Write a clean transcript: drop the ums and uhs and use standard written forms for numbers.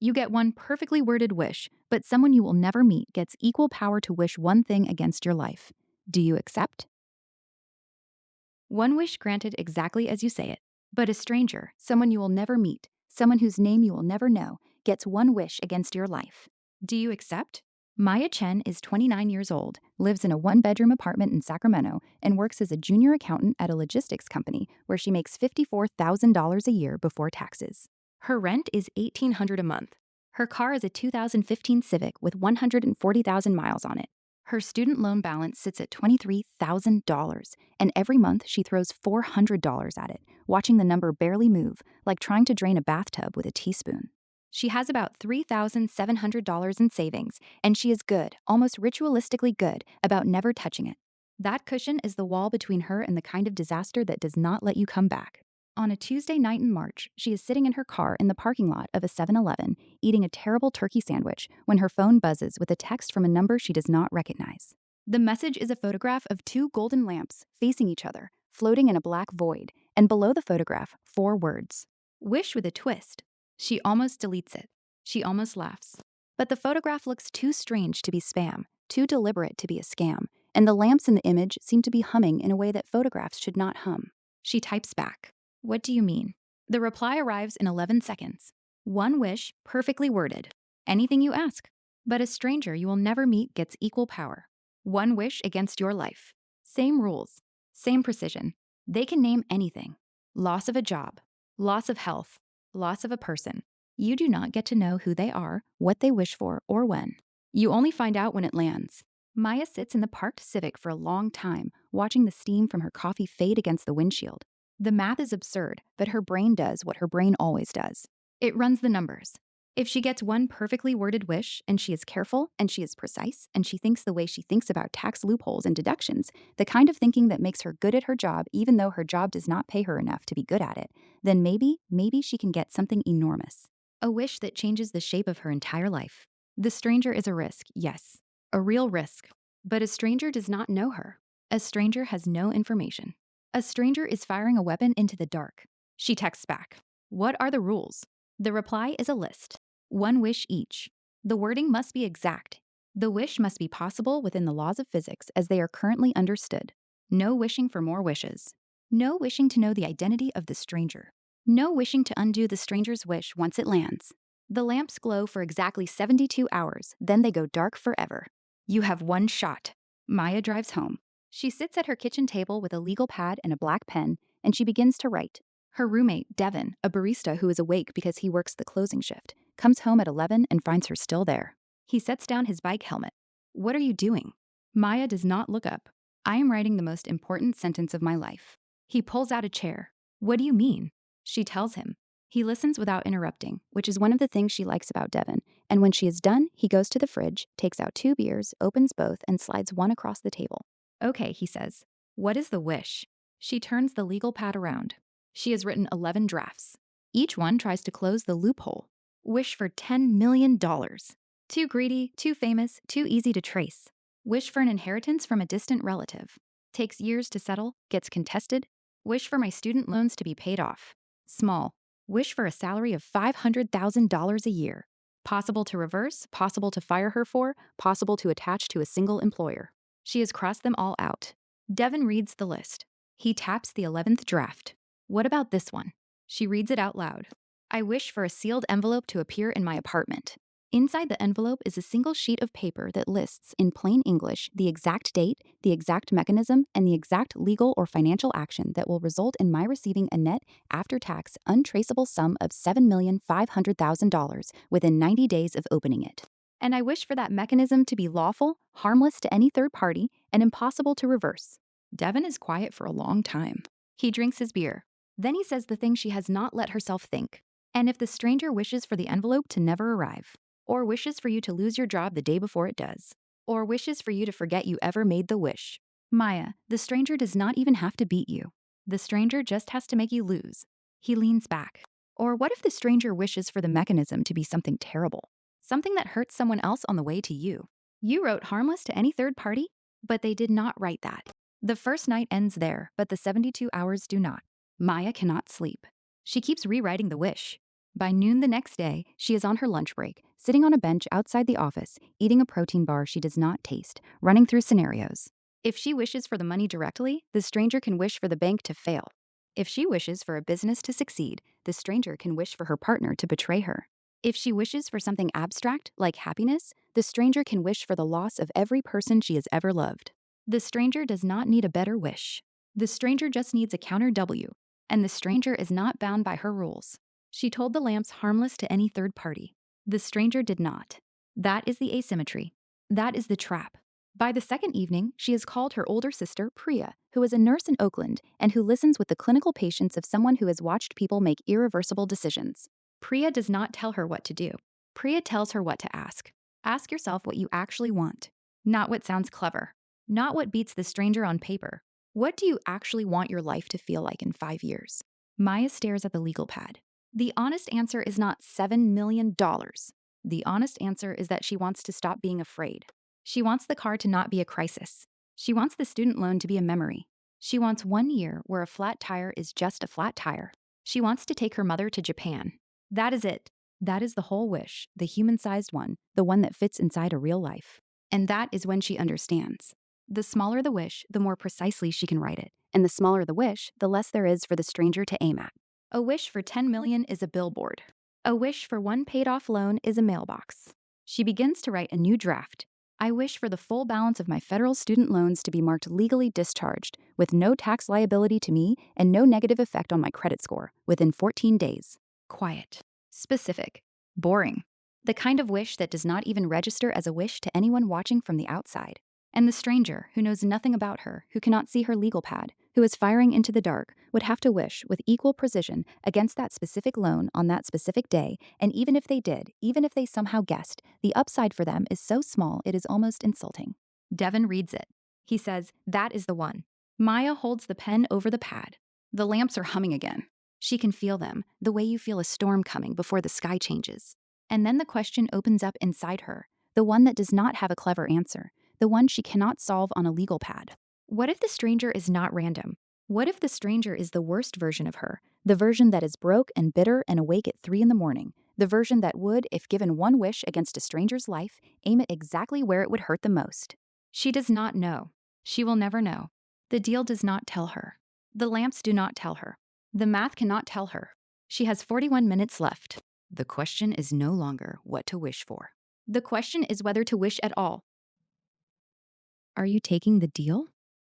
You get one perfectly worded wish, but someone you will never meet gets equal power to wish one thing against your life. Do you accept? One wish granted exactly as you say it, but a stranger, someone you will never meet, someone whose name you will never know, gets one wish against your life. Do you accept? Maya Chen is 29 years old, lives in a one-bedroom apartment in Sacramento, and works as a junior accountant at a logistics company where she makes $54,000 a year before taxes. Her rent is $1,800 a month. Her car is a 2015 Civic with 140,000 miles on it. Her student loan balance sits at $23,000, and every month she throws $400 at it, watching the number barely move, like trying to drain a bathtub with a teaspoon. She has about $3,700 in savings, and she is good, almost ritualistically good, about never touching it. That cushion is the wall between her and the kind of disaster that does not let you come back. On a Tuesday night in March, she is sitting in her car in the parking lot of a 7-Eleven, eating a terrible turkey sandwich, when her phone buzzes with a text from a number she does not recognize. The message is a photograph of two golden lamps facing each other, floating in a black void, and below the photograph, 4 words. Wish with a twist. She almost deletes it. She almost laughs. But the photograph looks too strange to be spam, too deliberate to be a scam, and the lamps in the image seem to be humming in a way that photographs should not hum. She types back, "What do you mean?" The reply arrives in 11 seconds. One wish, perfectly worded. Anything you ask. But a stranger you will never meet gets equal power. One wish against your life. Same rules. Same precision. They can name anything. Loss of a job. Loss of health. Loss of a person. You do not get to know who they are, what they wish for, or when. You only find out when it lands. Maya sits in the parked Civic for a long time, watching the steam from her coffee fade against the windshield. The math is absurd, but her brain does what her brain always does. It runs the numbers. If she gets one perfectly worded wish, and she is careful, and she is precise, and she thinks the way she thinks about tax loopholes and deductions, the kind of thinking that makes her good at her job even though her job does not pay her enough to be good at it, then maybe she can get something enormous. A wish that changes the shape of her entire life. The stranger is a risk, yes. A real risk. But a stranger does not know her. A stranger has no information. A stranger is firing a weapon into the dark. She texts back, "What are the rules?" The reply is a list. One wish each. The wording must be exact. The wish must be possible within the laws of physics as they are currently understood. No wishing for more wishes. No wishing to know the identity of the stranger. No wishing to undo the stranger's wish once it lands. The lamps glow for exactly 72 hours, then they go dark forever. You have one shot. Maya drives home. She sits at her kitchen table with a legal pad and a black pen, and she begins to write. Her roommate, Devin, a barista who is awake because he works the closing shift, comes home at 11 and finds her still there. He sets down his bike helmet. "What are you doing?" Maya does not look up. "I am writing the most important sentence of my life." He pulls out a chair. "What do you mean?" She tells him. He listens without interrupting, which is one of the things she likes about Devin, and when she is done, he goes to the fridge, takes out 2 beers, opens both, and slides one across the table. "Okay," he says. "What is the wish?" She turns the legal pad around. She has written 11 drafts. Each one tries to close the loophole. Wish for $10 million. Too greedy, too famous, too easy to trace. Wish for an inheritance from a distant relative. Takes years to settle, gets contested. Wish for my student loans to be paid off. Small. Wish for a salary of $500,000 a year. Possible to reverse, possible to fire her for, possible to attach to a single employer. She has crossed them all out. Devin reads the list. He taps the 11th draft. "What about this one?" She reads it out loud. "I wish for a sealed envelope to appear in my apartment." Inside the envelope is a single sheet of paper that lists, in plain English, the exact date, the exact mechanism, and the exact legal or financial action that will result in my receiving a net, after-tax, untraceable sum of $7,500,000 within 90 days of opening it. And I wish for that mechanism to be lawful, harmless to any third party, and impossible to reverse. Devin is quiet for a long time. He drinks his beer. Then he says the thing she has not let herself think. "And if the stranger wishes for the envelope to never arrive, or wishes for you to lose your job the day before it does, or wishes for you to forget you ever made the wish, Maya, the stranger does not even have to beat you. The stranger just has to make you lose." He leans back. "Or what if the stranger wishes for the mechanism to be something terrible? Something that hurts someone else on the way to you? You wrote harmless to any third party, but they did not write that." The first night ends there, but the 72 hours do not. Maya cannot sleep. She keeps rewriting the wish. By noon the next day, she is on her lunch break, sitting on a bench outside the office, eating a protein bar she does not taste, running through scenarios. If she wishes for the money directly, the stranger can wish for the bank to fail. If she wishes for a business to succeed, the stranger can wish for her partner to betray her. If she wishes for something abstract, like happiness, the stranger can wish for the loss of every person she has ever loved. The stranger does not need a better wish. The stranger just needs a counter W, and the stranger is not bound by her rules. She told the lamps harmless to any third party. The stranger did not. That is the asymmetry. That is the trap. By the second evening, she has called her older sister, Priya, who is a nurse in Oakland and who listens with the clinical patience of someone who has watched people make irreversible decisions. Priya does not tell her what to do. Priya tells her what to ask. Ask yourself what you actually want, not what sounds clever, not what beats the stranger on paper. What do you actually want your life to feel like in 5 years? Maya stares at the legal pad. The honest answer is not $7 million. The honest answer is that she wants to stop being afraid. She wants the car to not be a crisis. She wants the student loan to be a memory. She wants 1 year where a flat tire is just a flat tire. She wants to take her mother to Japan. That is it. That is the whole wish, the human-sized one, the one that fits inside a real life. And that is when she understands. The smaller the wish, the more precisely she can write it. And the smaller the wish, the less there is for the stranger to aim at. A wish for 10 million is a billboard. A wish for one paid-off loan is a mailbox. She begins to write a new draft. I wish for the full balance of my federal student loans to be marked legally discharged, with no tax liability to me and no negative effect on my credit score, within 14 days. Quiet. Specific. Boring. The kind of wish that does not even register as a wish to anyone watching from the outside. And the stranger, who knows nothing about her, who cannot see her legal pad, who is firing into the dark, would have to wish with equal precision against that specific loan on that specific day, and even if they did, even if they somehow guessed, the upside for them is so small it is almost insulting. Devin reads it. He says, that is the one. Maya holds the pen over the pad. The lamps are humming again. She can feel them, the way you feel a storm coming before the sky changes. And then the question opens up inside her, the one that does not have a clever answer, the one she cannot solve on a legal pad. What if the stranger is not random? What if the stranger is the worst version of her, the version that is broke and bitter and awake at 3 a.m, the version that would, if given one wish against a stranger's life, aim it exactly where it would hurt the most? She does not know. She will never know. The deal does not tell her. The lamps do not tell her. The math cannot tell her. She has 41 minutes left. The question is no longer what to wish for. The question is whether to wish at all. Are you taking the deal?